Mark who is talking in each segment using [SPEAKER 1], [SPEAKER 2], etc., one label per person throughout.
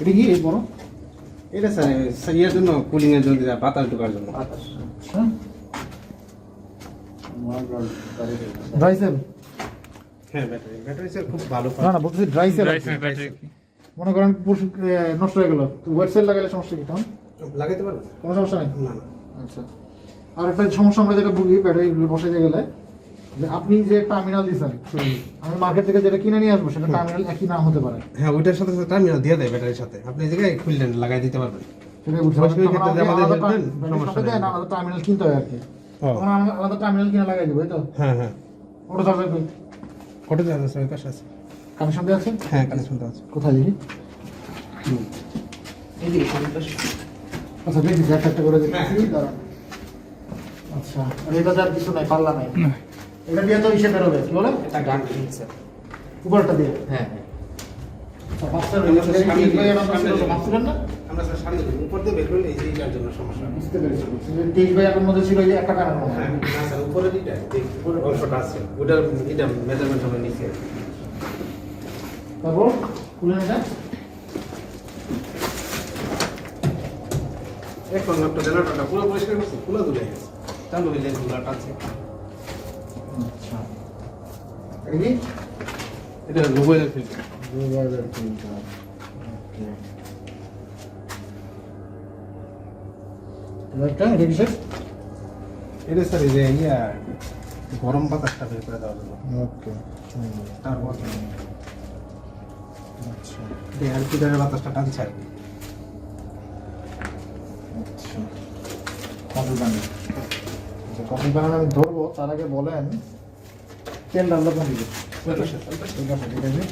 [SPEAKER 1] এটা কি এই বড়?
[SPEAKER 2] এটা স্যার ইয়ার জন্য, কুলিং এর জন্য, বাতাস ঢোকার জন্য।
[SPEAKER 1] আচ্ছা ড্রাই সেল?
[SPEAKER 2] হ্যাঁ, ব্যাটারি স্যার খুব ভালো।
[SPEAKER 1] না না, বলতেছি ড্রাই সেল।
[SPEAKER 3] ব্যাটারি
[SPEAKER 1] মনে করেন পরশু নষ্ট হয়ে গেল, ওয়েট সেল লাগালে সমস্যা কি তখন?
[SPEAKER 2] লাগাইতে পারবেন?
[SPEAKER 1] কোনো সমস্যা নেই?
[SPEAKER 2] না না।
[SPEAKER 1] আচ্ছা, আর একটা সমস্যা আমরা যেটা ভুগি ব্যাটারিগুলো বসাইতে গেলে, যে আপনি যে টার্মিনাল দিয়েছেন, আমি মার্কেট থেকে যেটা কিনে নিয়ে আসবো সেটা টার্মিনাল একই না হতে পারে।
[SPEAKER 2] হ্যাঁ, ওইটার সাথে সাথে টার্মিনাল দিয়ে দেয় ব্যাটারির সাথে, আপনি এই জায়গায় খুললেন লাগাই দিতে পারবেন।
[SPEAKER 1] সেটাই বুঝতে
[SPEAKER 2] অবশ্যই
[SPEAKER 1] পারছি।
[SPEAKER 2] ক্ষেত্রে
[SPEAKER 1] তখন
[SPEAKER 2] আমাদের
[SPEAKER 1] আমাদের
[SPEAKER 2] বলবেন, সমস্যা নেই।
[SPEAKER 1] আলাদা টার্মিনাল কিনতে হয় আর কি।
[SPEAKER 2] ও,
[SPEAKER 1] তখন আমরা আলাদা টার্মিনাল কিনে লাগাই দেবো, এই তো?
[SPEAKER 2] হ্যাঁ হ্যাঁ।
[SPEAKER 1] ওটা চার্জার কই?
[SPEAKER 2] কত চার্জ আছে? ওই পাশে আছে।
[SPEAKER 1] কানেকশন দেওয়া আছে?
[SPEAKER 2] হ্যাঁ, কানেকশন তো আছে।
[SPEAKER 1] কোথায় দেখি? আচ্ছা দেখি, একটা করে দেখি, দাঁড়ান। আচ্ছা, আর এটা আর কিছু নাই, পাল্লা নাই। এটা দিয়ে তো ইসে বেরোবে, কি বলে?
[SPEAKER 4] এটা গান কিনছে।
[SPEAKER 1] উপরটা দিয়ে।
[SPEAKER 4] হ্যাঁ
[SPEAKER 1] আচ্ছা, বাক্সের ভিতরে এই তিন ভাই এরকম ছিল তো, বাক্সের না?
[SPEAKER 2] আমরা স্যার সামনে দিই, উপর দিয়ে বের করলে এইটার জন্য সমস্যা।
[SPEAKER 1] বুঝতে পেরেছি। যে 23 ভাই এর মধ্যে ছিল এই যে একটা কানের মধ্যে।
[SPEAKER 2] হ্যাঁ, না স্যার, উপরে দিটা উপরের অংশটা আছে, ওটার এটা মেজারমেন্ট হবে নিচে।
[SPEAKER 1] তারপর খুলে নিটা।
[SPEAKER 2] এখন একটা জেনারেটরটা পুরো পরিষ্কার করছে, পুরো ধুলে গেছে, চালু হইলে ধুলাটা আছে।
[SPEAKER 1] আচ্ছা, এই কি?
[SPEAKER 2] এটা মোবাইলের ফিল্টার।
[SPEAKER 1] দুবারের ফিল্টার। ওকে। এটা কিসের?
[SPEAKER 2] এটা স্যার এই যে গরম বাতাসটা বের করে দেওয়ার জন্য।
[SPEAKER 1] ওকে।
[SPEAKER 2] তারপর
[SPEAKER 1] আচ্ছা
[SPEAKER 2] এয়ার ফিল্টারের বাতাসটা টানছে আর কি।
[SPEAKER 1] আচ্ছা, কফি বানানো। আচ্ছা, কফি বানানো আমি ধরবো, তার আগে বলেন তেল ডালটা কোন দিকে? ঠিক আছে, ঠিক আছে।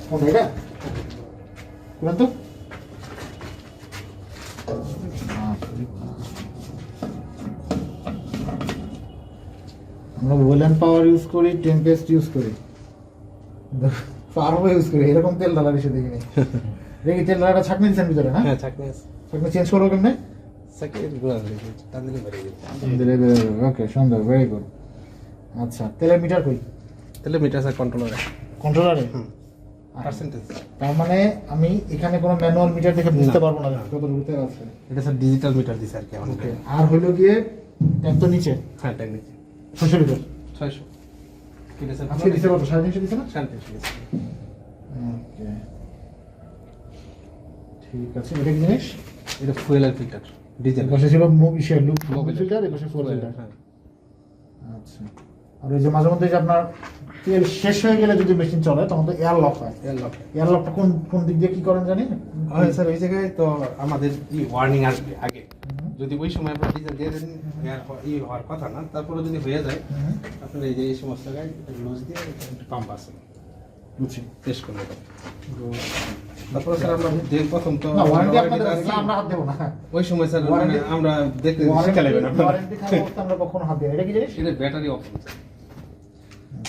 [SPEAKER 1] কোনটা এটা? বলেন তো। আমরা ওয়েল পাওয়ার ইউজ করি, টেম্পেস্ট ইউজ করি, পাওয়ার ইউজ করি, এরকম তেল ডালা বেশি দেখিনি। দেখি তেল ডালাটা ছাকনি দিচ্ছেন ভিতরে? হ্যাঁ,
[SPEAKER 2] হ্যাঁ, চাকনি আছে।
[SPEAKER 1] ছাকনি চেঞ্জ করবো কেমনে?
[SPEAKER 2] চাকনি গুঁড়া হয়ে গেছে, টান দিলে বেরিয়ে যাবে।
[SPEAKER 1] ওকে, সুন্দর, ভেরি গুড। আচ্ছা, তেলের মিটার কই?
[SPEAKER 2] তাহলে মিটার স্যার কন্ট্রোলারে
[SPEAKER 1] কন্ট্রোলারে?
[SPEAKER 2] পার্সেন্টেজ।
[SPEAKER 1] তার মানে আমি এখানে কোনো ম্যানুয়াল মিটার দেখে বুঝতে পারবো না কতটুকু তেল আছে।
[SPEAKER 2] এটা স্যার ডিজিটাল মিটার দিছে আর কি
[SPEAKER 1] ওকে,
[SPEAKER 2] আমাদের।
[SPEAKER 1] আর হইলো গিয়ে ট্যাপ তো নিচে
[SPEAKER 2] হ্যাঁ, ট্যাগ নিচে
[SPEAKER 1] 600 লিটার।
[SPEAKER 2] 600 kilo sir.
[SPEAKER 1] আজকে দিছে কত? 350 দিছে না?
[SPEAKER 2] 350 দিছে।
[SPEAKER 1] ওকে, ঠিক আছে। এটা কি জিনিস?
[SPEAKER 2] এটা ফুয়েলের ফিল্টার, ডিজেল।
[SPEAKER 1] পাশে ছিল লুপ ফিল্টার, এই পাশে ফোর ফিল্টার।
[SPEAKER 2] হ্যাঁ,
[SPEAKER 1] আচ্ছা, আর ওই যে মাঝে মধ্যে যে আপনার তেল শেষ হয়ে গেলে যদি মেশিন চলে তখন তো এয়ার লক হয়।
[SPEAKER 2] Air lock.
[SPEAKER 1] এয়ার লকটা কোন কোন দিক দিয়ে কি করেন জানি?
[SPEAKER 2] হ্যাঁ স্যার, ওই জায়গায় তো আমাদের ওয়ার্নিং আসবে আগে, যদি ওই সময় আপনার ডিজেল দিয়ে দেন, হওয়ার কথা না, তারপরে যদি হয়ে যায় আপনার এই যে এই সমস্ত জায়গায় লুজ দিয়ে একটা পাম্প আছে,
[SPEAKER 1] বুঝছি।
[SPEAKER 2] টেস্ট করলে তারপরে স্যার আমরা যে প্রথম তো
[SPEAKER 1] না, ওয়ারেন্টি আপনাদের আছে, আমরা হাত দেব না।
[SPEAKER 2] ওই সময় স্যার মানে আমরা দেখতে শিখে নেবেন আপনারা।
[SPEAKER 1] ওয়ারেন্টি থাকা অবস্থায় আমরা কখনো হাত দিই না। এটা কি জিনিস?
[SPEAKER 2] এটা ব্যাটারি অপশন,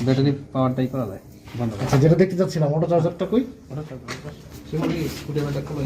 [SPEAKER 2] ব্যাটারি পাওয়ারটাই করা যায় বন্ধ করা।
[SPEAKER 1] আচ্ছা, যেটা দেখতে চাচ্ছিলাম, অটো চার্জারটা কই?
[SPEAKER 2] ওটা সেমনি স্কুটি ব্যাটারি খোলা।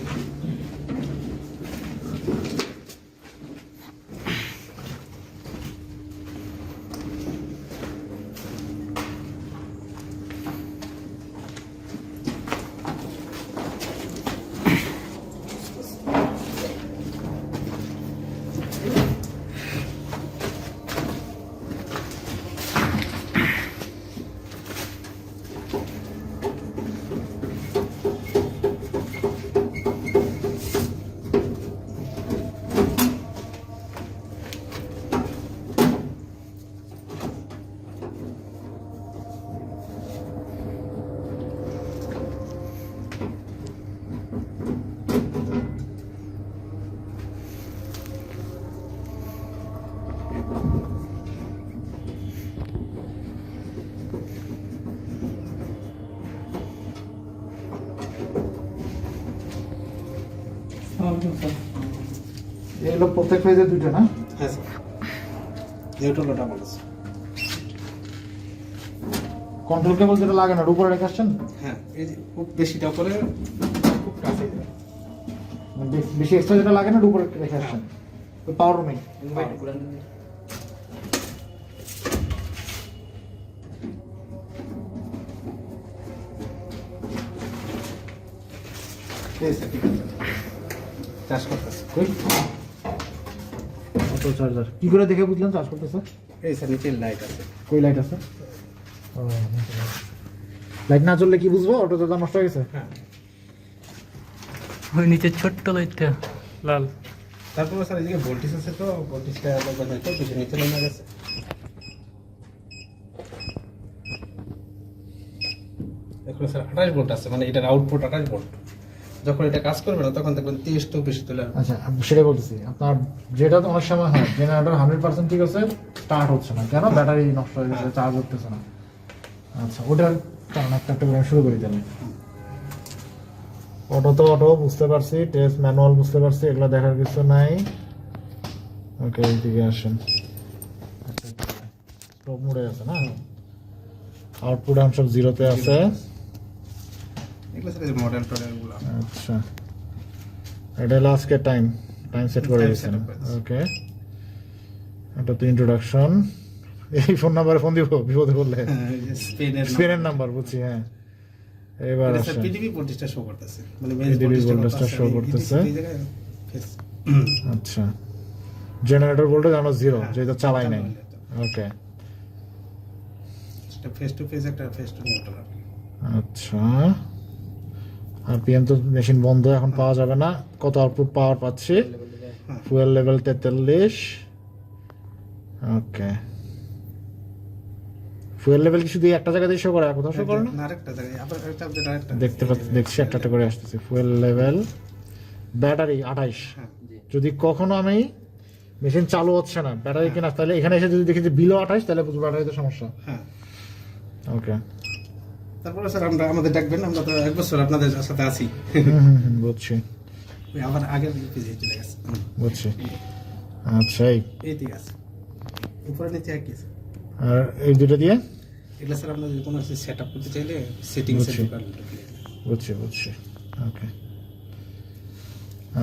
[SPEAKER 1] এই হলো প্রত্যেক ফেজে দুটো না?
[SPEAKER 2] হ্যাঁ স্যার, এটা হলো ডাবল আছে।
[SPEAKER 1] কন্ট্রোল কেবল যেটা লাগে না, উপরে রেখে আসছেন?
[SPEAKER 2] হ্যাঁ, এই যে খুব বেশিটা করে খুব কাছে।
[SPEAKER 1] বেশি এক্সট্রা যেটা লাগে না, উপরে রেখে আসছেন? পাওয়ার রুমে
[SPEAKER 2] চার্জ করতেছে
[SPEAKER 1] অটো চার্জার কি করে দেখে বুঝলেন চার্জ করতেছে?
[SPEAKER 2] এই স্যার নিচে লাইট আছে।
[SPEAKER 1] কই লাইট আছে? লাইট না জ্বললে কি বুঝবো অটো চার্জার নষ্ট হয়ে গেছে?
[SPEAKER 2] হ্যাঁ,
[SPEAKER 3] ওই নিচে ছোট্ট লাইটটা লাল।
[SPEAKER 2] তারপরে স্যার এদিকে ভোল্টেজ আছে, তো ভোল্টেজটা লাগবে না, তো কিছু নিচে নেমে গেছে। এখন স্যার 28 ভোল্ট আছে, মানে এটার আউটপুট 28 ভোল্ট। যখন এটা কাজ করবে না তখন দেখবেন 23 তো বেশি চলে আসবে।
[SPEAKER 1] আচ্ছা আমি সেটাই বলতেছি, আপনার যেটা তো অনেক সময় হয় জেনারেটর 100% ঠিক আছে, স্টার্ট হচ্ছে না কেন? ব্যাটারি নষ্ট হয়ে গেছে, চার্জ হতেছে না। আচ্ছা ওটার কারণ একটা করে শুরু করি তাহলে। অটো তো অটো বুঝতে পারছি, টেস্ট ম্যানুয়াল বুঝতে পারছি, এগুলো দেখার কিছু নাই। ওকে এইদিকে আসেন, স্টপ মোডে আছে না, আউটপুট এখন সব জিরোতে আছে।
[SPEAKER 2] এগুলো স্যার মডেল টডেলগুলো।
[SPEAKER 1] আচ্ছা এটা হলো আজকে টাইম সেট করে
[SPEAKER 2] Time
[SPEAKER 1] দিয়েছেন।
[SPEAKER 2] set up করে দিয়েছি।
[SPEAKER 1] ওকে এটা তো ইন্ট্রোডাকশন। এই ফোন নাম্বারে ফোন দিব বিপদে পড়লে? স্পেনের নাম্বার বুঝছি, হ্যাঁ। এবার আসেন,
[SPEAKER 2] পিডিবি ভোল্টেজটা শো করতেছে, মানে
[SPEAKER 1] PDB ভোল্টেজটা show করতেছে। আচ্ছা জেনারেটর ভোল্টেজ আমরা জিরো, যেটা চালাই নাই। ওকে
[SPEAKER 2] এটা ফেস টু ফেস, একটা ফেস টু নিউট্রাল।
[SPEAKER 1] আচ্ছা আরপিএম তো মেশিন বন্ধ, এখন পাওয়া যাবে না। কত আউটপুট পাওয়ার পাচ্ছি? Fuel level 43। ওকে ফুয়েল লেভেল কি শুধু একটা জায়গাতেই শো করে, আর কোথাও শো করে না?
[SPEAKER 2] আরেকটা জায়গায় আবার একটা আপডেট, আরেকটা
[SPEAKER 1] দেখতে পাচ্ছি, দেখছি একটা একটা করে আসতেছে। Fuel level, battery 28। যদি কখনো আমি মেশিন চালু হচ্ছে না, ব্যাটারি কিনা, তাহলে এখানে এসে যদি দেখি যে বিলো 28, তাহলে বুঝবো ব্যাটারিতে সমস্যা।
[SPEAKER 2] হ্যাঁ।
[SPEAKER 1] ওকে
[SPEAKER 2] তারপরে স্যার আমরা আমাদের ডাকবেন, আমরা তো এক বছর আপনাদের সাথে আছি।
[SPEAKER 1] বুঝছি
[SPEAKER 2] ওই আবার আগের পেজে চলে গেছে।
[SPEAKER 1] বুঝছি। আচ্ছা
[SPEAKER 2] এই ঠিক আছে, উপরে নিচে একই আছে।
[SPEAKER 1] আর এই দুটো দিয়ে
[SPEAKER 2] এগুলো স্যার আপনার যদি কোনো সেট আপ করতে চাইলে সেটিংসে
[SPEAKER 1] বুঝছি। বুঝছি ওকে।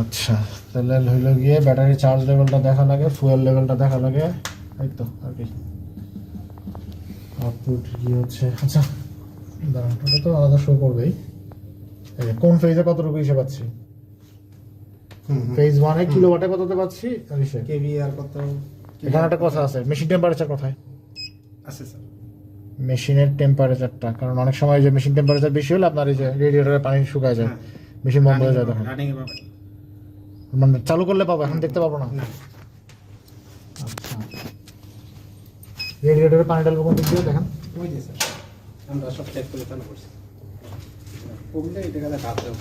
[SPEAKER 1] আচ্ছা তাহলে হইলো গিয়ে ব্যাটারি চার্জ লেভেলটা দেখা লাগে, ফুয়েল লেভেলটা দেখা লাগে, এই তো আর কি। আউটপুট কি হচ্ছে? আচ্ছা দাঁড়ান, ওটা তো আলাদা শো করবেই। এই যে কোন ফেজে কতটুকু হিসেবে পাচ্ছি? ফেজ 1 এ কিলোওয়াটে কততে পাচ্ছি হিসেব।
[SPEAKER 2] কেভি আর কত
[SPEAKER 1] এখানে একটা কথা আছে, মেশিন টেম্পারেচার কোথায়?
[SPEAKER 2] আছে স্যার?
[SPEAKER 1] মেশিনের টেম্পারেচারটা, কারণ অনেক সময় যে মেশিন টেম্পারেচার বেশি হলে আপনার এই যে রেডিয়েটরে পানি শুকায় যায়, মেশিন বন্ধ হয়ে যায় তখন।
[SPEAKER 2] রানিং এ পাবেন,
[SPEAKER 1] মানে চালু করলে পাবো, এখন দেখতে পাবো না।
[SPEAKER 2] না
[SPEAKER 1] আচ্ছা রেডিয়েটরে পানি ঢালবো কোন দিক দিয়ে দেখেন?
[SPEAKER 2] ওই যে স্যার আমরা সব চেক করে চালু করছি। কমলে এটা কাছে কাজ দেবো।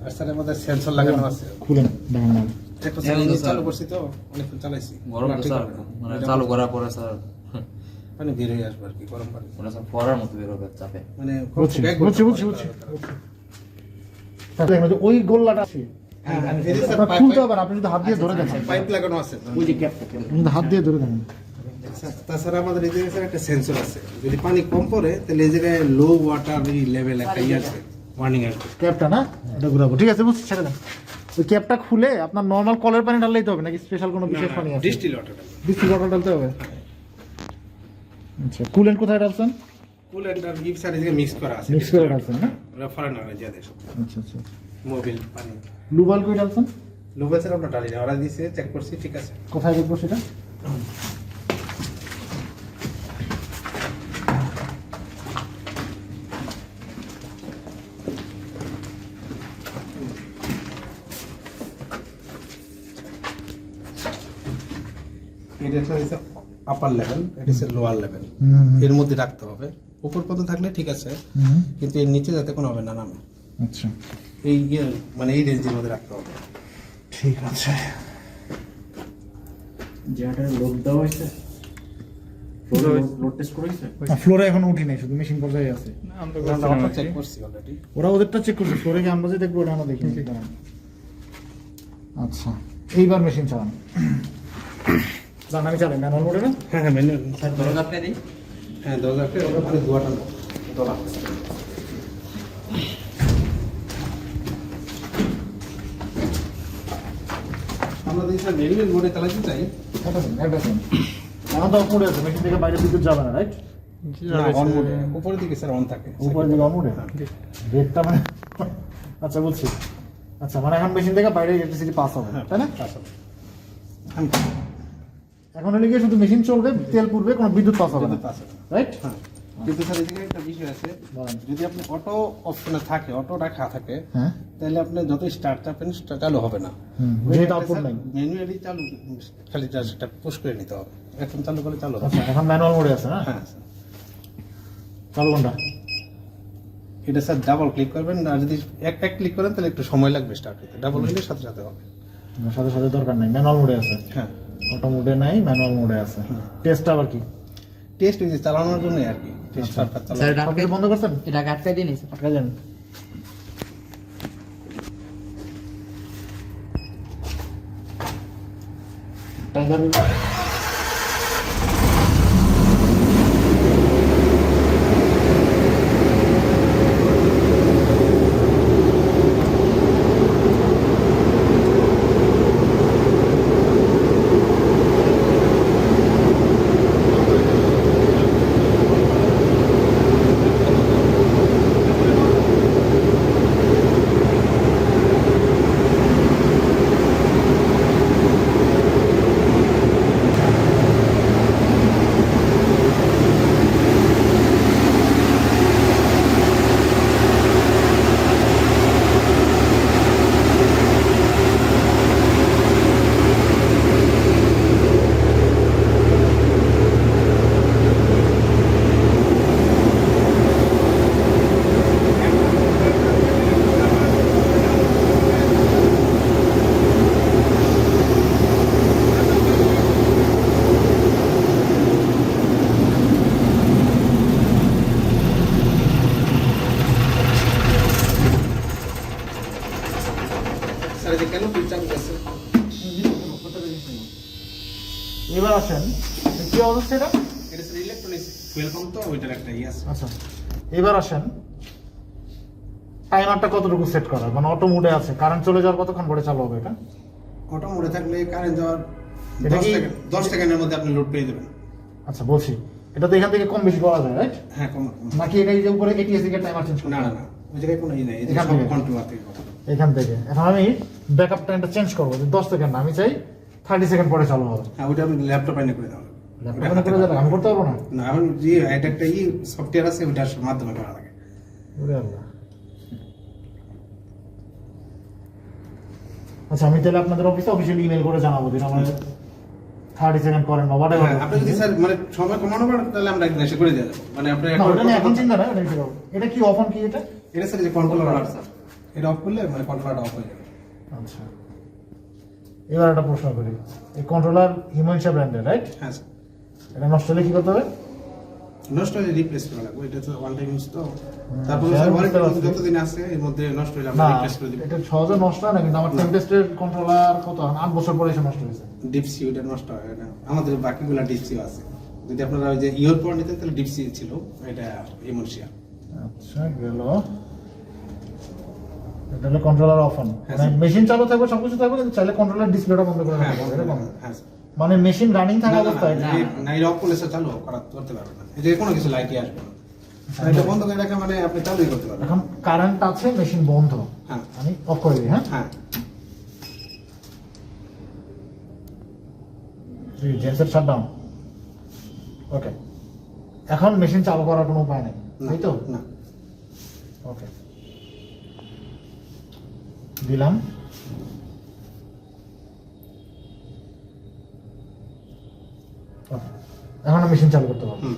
[SPEAKER 2] আর স্যার আমাদের সেন্সর লাগানো আছে।
[SPEAKER 1] খুলেন দেখেন না।
[SPEAKER 2] একটা স্যার ইঞ্জিন চালু করছি, তো অনেকক্ষণ চালাইছি।
[SPEAKER 4] গরম তো
[SPEAKER 2] ঠিক
[SPEAKER 4] স্যার,
[SPEAKER 2] হবে না।
[SPEAKER 4] মানে চালু করার পরে স্যার
[SPEAKER 2] মানে বের হয়ে আসবে আর কি, গরম পানি।
[SPEAKER 4] মানে স্যার ফরার মতো বের হবে চাপে।
[SPEAKER 2] মানে
[SPEAKER 1] বুঝছি
[SPEAKER 2] ব্যাগ
[SPEAKER 1] বুঝছি
[SPEAKER 2] করতে
[SPEAKER 1] বুঝছি
[SPEAKER 2] পারে।
[SPEAKER 1] বুঝছি। তাহলে এখানে যে ওই গোল্লাটা আছে,
[SPEAKER 2] হ্যাঁ, এই যে স্যার
[SPEAKER 1] আপনার খুলতে হবে না, আপনি যদি হাত দিয়ে ধরে দেখেন।
[SPEAKER 2] পাইপ লাগানো আছে।
[SPEAKER 1] আপনি যদি হাত দিয়ে ধরে দেখেন।
[SPEAKER 2] তাছাড়া আমাদের এই জায়গায় স্যার একটা সেন্সর আছে, যদি পানি কম পড়ে তাহলে এই জায়গায় লো ওয়াটার লেভেল একটা ইয়ে আছে, ওয়ার্নিং আসবে।
[SPEAKER 1] ক্যাপটা না, এটা ঘুরাবো। ঠিক আছে বুঝছি, ছেড়ে দেন। ওই ক্যাপটা খুলে আপনার নর্মাল কলের পানি ঢাললেই তো হবে, নাকি স্পেশাল কোনো বিশেষ পানি আছে?
[SPEAKER 2] ডিস্টিল ওয়াটারটা,
[SPEAKER 1] ডিস্টিল ওয়াটার ঢালতে হবে। আচ্ছা কুলেন্ট কোথায় ঢালছেন?
[SPEAKER 2] কুলেন্ট আর গিফট স্যার এদিকে মিক্স করা আছে।
[SPEAKER 1] মিক্স করে ঢালছেন না?
[SPEAKER 2] ওরা ফরেনাররা যা দেয় সব।
[SPEAKER 1] আচ্ছা আচ্ছা।
[SPEAKER 2] মোবিল পানি
[SPEAKER 1] লুবাল কই ঢালছেন?
[SPEAKER 2] লোবে স্যার আমরা ডালি না, ওরা দিয়েছে, চেক করছি, ঠিক আছে।
[SPEAKER 1] কোথায় দেখবো সেটা?
[SPEAKER 2] এটা হচ্ছে আপার লেভেল, এটা হচ্ছে লোয়ার লেভেল। এর মধ্যে রাখতে হবে, উপর পর্যন্ত থাকলে ঠিক আছে, কিন্তু এর নিচে যাতে কোনো হবে না নামে।
[SPEAKER 1] আচ্ছা
[SPEAKER 2] এই মানে এই রেঞ্জের মধ্যে রাখতে হবে।
[SPEAKER 1] ঠিক আছে। ফ্লোরে এখন উঠি নাই, শুধু মেশিন পর্যায়ে আছে।
[SPEAKER 2] আমরা চেক করছি অলরেডি।
[SPEAKER 1] ওরা ওদেরটা চেক করছে, ফ্লোরে কি আমরা যে দেখবো ওটা আমরা দেখিনি। আচ্ছা এইবার মেশিন চালান। জান আমি চালাই ম্যানুয়াল মোডে না?
[SPEAKER 2] হ্যাঁ হ্যাঁ মেনু
[SPEAKER 4] স্যার দরজা আপনি দিই।
[SPEAKER 2] হ্যাঁ 2000 টাকা ওটা মানে দুয়াটা ডলার। আমরা যদি স্যার ম্যানুয়াল মোডে চালাতে চাই,
[SPEAKER 1] একটা দিন এখন তো অফ মোডে আছে, মেশিন থেকে বাইরে বিদ্যুৎ যাবে না, রাইট?
[SPEAKER 2] অন মোডে উপরের দিকে স্যার অন থাকে।
[SPEAKER 1] উপরের দিকে অফ মোডে রেটটা মানে আচ্ছা বুঝছি। আচ্ছা মানে এখন মেশিন থেকে বাইরে ইলেকট্রিসিটি পাস হবে, তাই না? এখন হলে গিয়ে শুধু মেশিন চলবে, তেল পুড়বে, কোনো বিদ্যুৎ পাস হবে না, রাইট?
[SPEAKER 2] হ্যাঁ, কিন্তু স্যার এদিকে একটা বিষয় আছে, যদি আপনি অটো অপশনে থাকে, অটো রাখা থাকে,
[SPEAKER 1] হ্যাঁ
[SPEAKER 2] তাহলে আপনি যত স্টার্ট চাপেন চালু হবে না।
[SPEAKER 1] যেহেতু আউটপুট নাই।
[SPEAKER 2] ম্যানুয়ালি চালু, খালি জাস্ট পুশ করে নিতে হবে। এখন চালু করলে চালু হবে।
[SPEAKER 1] আচ্ছা এখন ম্যানুয়াল মোডে আছে না?
[SPEAKER 2] হ্যাঁ স্যার,
[SPEAKER 1] চালু কোনটা?
[SPEAKER 2] এটা স্যার ডাবল ক্লিক করবেন, আর যদি এক ক্লিক করেন তাহলে একটু সময় লাগবে স্টার্ট হতে, ডাবল হলে সাথে সাথে হবে।
[SPEAKER 1] সাথে সাথে দরকার নাই, ম্যানুয়াল মোডে আছে।
[SPEAKER 2] হ্যাঁ,
[SPEAKER 1] অটো মোডে নাই, ম্যানুয়াল মোডে আছে। টেস্ট আবার কি?
[SPEAKER 2] টেস্ট হয়েছে চালানোর জন্য আর কি, টেস্ট সার্ভার
[SPEAKER 4] স্যার
[SPEAKER 2] চালানো।
[SPEAKER 4] এটা
[SPEAKER 1] সবকিছু বন্ধ করছেন?
[SPEAKER 4] এটা আটকে দিন স্যার।
[SPEAKER 1] আটকা যান। টাইগার
[SPEAKER 2] স্যার এটা কেন দুই চালু আছে?
[SPEAKER 1] এবার আসেন, কি অবস্থা এটা?
[SPEAKER 2] এটা স্যার ইলেকট্রনিক্স ফুয়েল পাম্প, তো ওইটার একটা আছে।
[SPEAKER 1] আচ্ছা এবার আসেন, টাইমারটা কতটুকু সেট করা? মানে অটো মোডে আছে, কারেন্ট চলে যাওয়ার কতক্ষণ পরে চালু হবে এটা?
[SPEAKER 2] অটো মোডে থাকলে কারেন্ট যাওয়ার
[SPEAKER 1] এটা কি
[SPEAKER 2] 10 সেকেন্ডের মধ্যে আপনি লোড পেয়ে যাবেন।
[SPEAKER 1] আচ্ছা বলছি, এটা তো এখান থেকে কম বেশি করা যায়, রাইট?
[SPEAKER 2] হ্যাঁ, কম।
[SPEAKER 1] নাকি এটা এই যে উপরে এটিএস থেকে টাইমার চেঞ্জ
[SPEAKER 2] না
[SPEAKER 1] করতে
[SPEAKER 2] না না, ওই জায়গায় কোনো ই নাই, এই যে
[SPEAKER 1] এখান
[SPEAKER 2] সব
[SPEAKER 1] থেকে?
[SPEAKER 2] কন্ট্রোলার থেকে কথা।
[SPEAKER 1] এখান থেকে এখন আমি ব্যাকআপ টাইমটা চেঞ্জ করবো, যে 10 সেকেন্ড আমি চাই 30 সেকেন্ড পরে চালু হবে।
[SPEAKER 2] হ্যাঁ, ওইটা আপনি ল্যাপটপ এনে করে দাও।
[SPEAKER 1] ল্যাপটপে করে যাবে, আমি করতে পারবো না।
[SPEAKER 2] না, এখন যে এটা একটা সফটওয়্যার আছে, ওইটার মাধ্যমে করা লাগে।
[SPEAKER 1] ওরে আল্লাহ। আচ্ছা আমি তাহলে আপনাদের অফিসে অফিসিয়ালি ইমেল করে জানাবো যে আমার 30 সেকেন্ড করেন বা whatever।
[SPEAKER 2] হ্যাঁ, আপনি যদি স্যার মানে সময় কমানো পারেন তাহলে আমরা একদিন এসে করে দিয়ে দেবো। মানে আপনি
[SPEAKER 1] না, ওটা নিয়ে এখন চিন্তা না, এটা কি করবো? এটা কি অফ অন কি এটা?
[SPEAKER 2] এটা স্যার যে কন্ট্রোলার স্যার, এটা অফ করলে মানে কন্ট্রোলারটা অফ হয়ে যাবে।
[SPEAKER 1] আচ্ছা এবার একটা প্রশ্ন করি, এই কন্ট্রোলার হিমাংশা ব্র্যান্ডের, রাইট?
[SPEAKER 2] হ্যাঁ স্যার,
[SPEAKER 1] এটা নষ্ট হলে কি করতে হবে?
[SPEAKER 2] নষ্ট হলে রিপ্লেস করা লাগবে, এটা তো ওয়ান টাইম ইউজ তো। তারপর
[SPEAKER 1] হ্যাঁ,
[SPEAKER 2] স্যার
[SPEAKER 1] বুঝতে পারছি।
[SPEAKER 2] যতদিন আছে এর মধ্যে নষ্ট হলে
[SPEAKER 1] না
[SPEAKER 2] আমরা রিপ্লেস করে দিব।
[SPEAKER 1] এটা সহজে নষ্ট হয় না, কিন্তু আমার টেম্পেস্টের কন্ট্রোলার কত 8 বছর পরে এসে নষ্ট হয়েছে।
[SPEAKER 2] ডিপসি ওইটা নষ্ট হয় না, আমাদের বাকিগুলা ডিপসিও আছে। যদি আপনারা ওই যে ইয়র পর নিতেন তাহলে ডিপসি ছিল, এটা এমনশিয়া।
[SPEAKER 1] আচ্ছা গেল, এটা হলো কন্ট্রোলার অফ অন,
[SPEAKER 2] হ্যাঁ,
[SPEAKER 1] মানে মেশিন চালু থাকবে সবকিছু থাকবে, কিন্তু চাইলে কন্ট্রোলার ডিসপ্লেটা বন্ধ করে
[SPEAKER 2] হ্যাঁ,
[SPEAKER 1] রাখতে হবে, এরকম?
[SPEAKER 2] হ্যাঁ স্যার।
[SPEAKER 1] মানে মেশিন রানিং থাকা অবস্থায়
[SPEAKER 2] না, এটা অফ করলে স্যার চালু করতে পারবেন না, এই যে কোনো কিছু লাইটই আসবে না। আর এটা বন্ধ করে রাখা মানে আপনি চালুই করতে পারবেন।
[SPEAKER 1] এখন কারেন্ট আছে, মেশিন বন্ধ,
[SPEAKER 2] হ্যাঁ
[SPEAKER 1] আমি অফ করে দিই। হ্যাঁ
[SPEAKER 2] হ্যাঁ,
[SPEAKER 1] জেন্সের শাটডাউন, ওকে। এখন মেশিন চালু করার কোনো উপায় নেই, তাই তো?
[SPEAKER 2] না,
[SPEAKER 1] ওকে দিলাম। Okay, এখন মেশিন চালু করতে পারবো।
[SPEAKER 2] হুম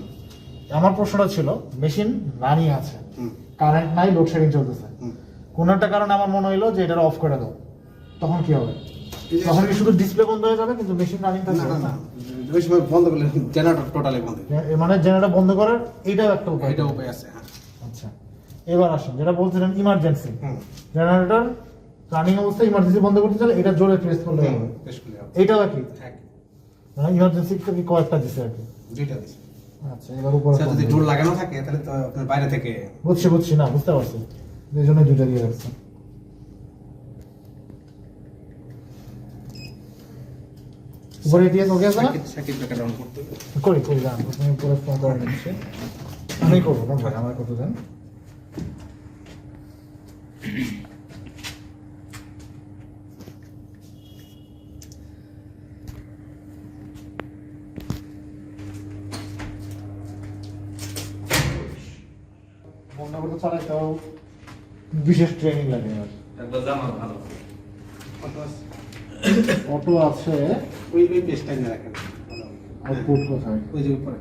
[SPEAKER 1] আমার প্রশ্নটা ছিল, মেশিন রানিং আছে,
[SPEAKER 2] হুম
[SPEAKER 1] কারেন্ট নাই, লোডশেডিং চলতেছে,
[SPEAKER 2] হুম।
[SPEAKER 1] কোন একটা কারণে আমার মনে হইলো যে এটা অফ করে দাও, তখন কি হবে?
[SPEAKER 2] এই যে-
[SPEAKER 1] তখন কি শুধু ডিসপ্লে বন্ধ হয়ে যাবে কিন্তু মেশিন রানিং
[SPEAKER 2] না
[SPEAKER 1] থাকবে?
[SPEAKER 2] না না, ওই সময় বন্ধ করলে জেনারেটর টোটালি বন্ধ হয়ে যাবে।
[SPEAKER 1] এর মানে জেনারেটর বন্ধ করার এইটাও একটা উপায়।
[SPEAKER 2] এটা উপায় আছে। হ্যাঁ
[SPEAKER 1] আচ্ছা এবার আসেন, যেটা বলছিলেন ইমার্জেন্সি,
[SPEAKER 2] হুম
[SPEAKER 1] জেনারেটর রানিং অবস্থায় ইমার্জেন্সি বন্ধ করতে চাইলে এটা জোরে প্রেস করলে হবে,
[SPEAKER 2] বেশ করে হবে।
[SPEAKER 1] এইটাও কি?
[SPEAKER 2] হ্যাঁ,
[SPEAKER 1] মানে ইমার্জেন্সি কি কয়েকটা দিছে আর কি?
[SPEAKER 2] দুইটা দিছে।
[SPEAKER 1] আচ্ছা এবার উপরে
[SPEAKER 2] স্যার যদি ডোর লাগানো থাকে তাহলে তো আপনার বাইরে থেকে
[SPEAKER 1] বুঝছি না, বুঝতে পারছি, এই জন্য দুইটা দিয়ে রাখছি। উপরে দিয়ে ওকে আছে না
[SPEAKER 2] সার্কিট ব্রেকার অন করতে হবে।
[SPEAKER 1] করি করি দাম তুমি পুরো ফোন করে নিচ্ছি আমি করবো না ভাই আমার কত দেন বন্ধ করতে চালাইতেও বিশেষ ট্রেনিং লাগে আর
[SPEAKER 4] একবার জামা ভালো
[SPEAKER 2] কত আছে?
[SPEAKER 1] অটো আছে
[SPEAKER 2] ওই পেজটা নিয়ে রাখেন।
[SPEAKER 1] আউটপুট কোথায়
[SPEAKER 2] ওই যে উপরে।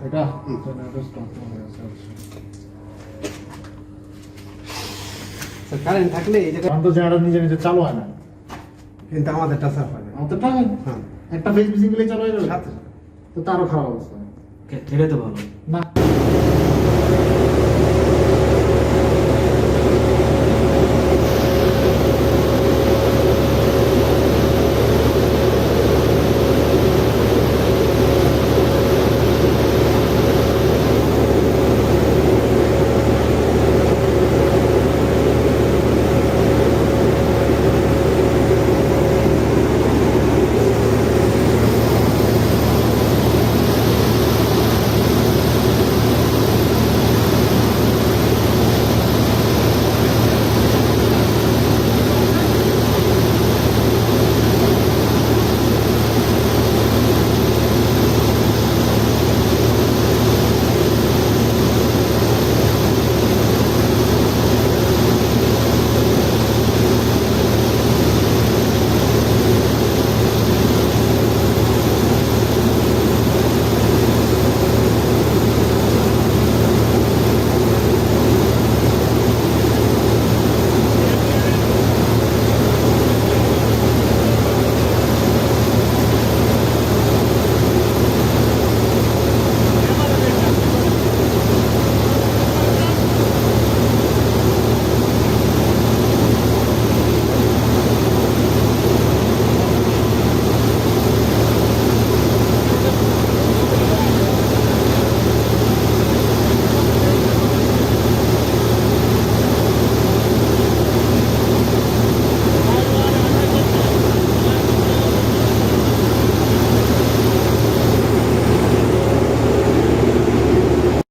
[SPEAKER 1] এটা জেনারেটর স্টপ হয়ে আছে
[SPEAKER 2] স্যার কারেন্ট থাকলে এই জায়গায়
[SPEAKER 1] কারণ তো জেনারেটর নিজে নিজে চালু হয় না
[SPEAKER 2] কিন্তু আমাদেরটা স্যার হয় না।
[SPEAKER 1] অতটা
[SPEAKER 2] হ্যাঁ
[SPEAKER 1] একটা ফেজ মিসিং গেলে চালু হয়ে যাবে
[SPEAKER 2] সাথে
[SPEAKER 1] তো তারও খারাপ অবস্থা
[SPEAKER 3] এটা তো ভালো
[SPEAKER 1] না